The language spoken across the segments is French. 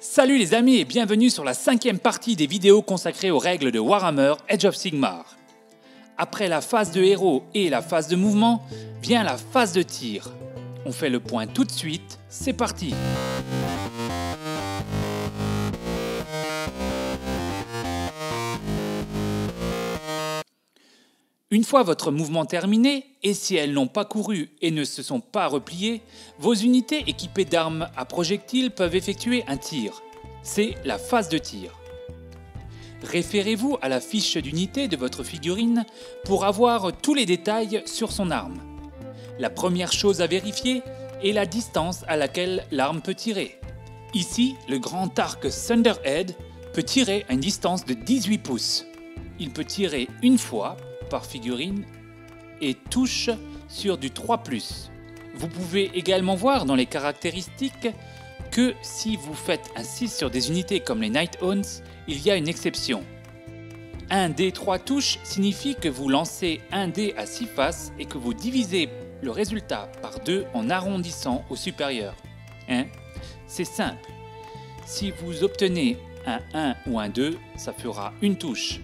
Salut les amis et bienvenue sur la 5e partie des vidéos consacrées aux règles de Warhammer Age of Sigmar. Après la phase de héros et la phase de mouvement, vient la phase de tir. On fait le point tout de suite, c'est parti! Une fois votre mouvement terminé, et si elles n'ont pas couru et ne se sont pas repliées, vos unités équipées d'armes à projectiles peuvent effectuer un tir. C'est la phase de tir. Référez-vous à la fiche d'unité de votre figurine pour avoir tous les détails sur son arme. La première chose à vérifier est la distance à laquelle l'arme peut tirer. Ici, le grand arc Thunderhead peut tirer à une distance de 18 pouces. Il peut tirer une fois par figurine et touche sur du 3+. Vous pouvez également voir dans les caractéristiques que si vous faites un 6 sur des unités comme les Nighthounds, il y a une exception. Un dé 3 touches signifie que vous lancez un dé à 6 faces et que vous divisez le résultat par 2 en arrondissant au supérieur. C'est simple. Si vous obtenez un 1 ou un 2, ça fera une touche.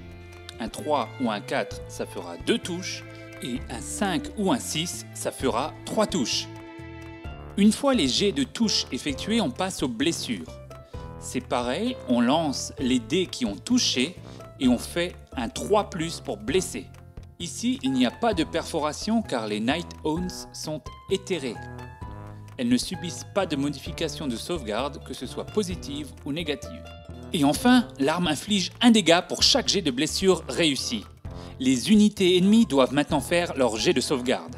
Un 3 ou un 4, ça fera 2 touches, et un 5 ou un 6, ça fera 3 touches. Une fois les jets de touches effectués, on passe aux blessures. C'est pareil, on lance les dés qui ont touché et on fait un 3+ pour blesser. Ici, il n'y a pas de perforation car les Nighthounds sont éthérées. Elles ne subissent pas de modification de sauvegarde, que ce soit positive ou négative. Et enfin, l'arme inflige un dégât pour chaque jet de blessure réussi. Les unités ennemies doivent maintenant faire leur jet de sauvegarde.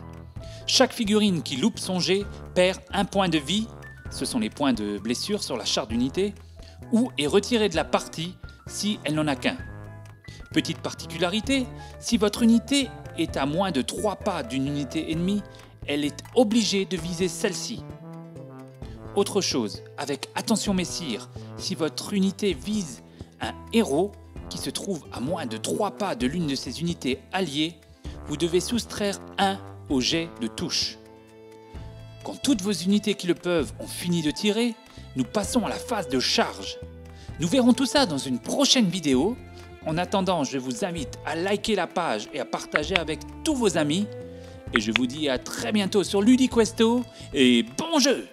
Chaque figurine qui loupe son jet perd un point de vie, ce sont les points de blessure sur la charte d'unité, ou est retirée de la partie si elle n'en a qu'un. Petite particularité, si votre unité est à moins de 3 pas d'une unité ennemie, elle est obligée de viser celle-ci. Autre chose, avec attention messire, si votre unité vise un héros qui se trouve à moins de 3 pas de l'une de ses unités alliées, vous devez soustraire 1 au jet de touche. Quand toutes vos unités qui le peuvent ont fini de tirer, nous passons à la phase de charge. Nous verrons tout ça dans une prochaine vidéo. En attendant, je vous invite à liker la page et à partager avec tous vos amis. Et je vous dis à très bientôt sur Ludiquesto et bon jeu!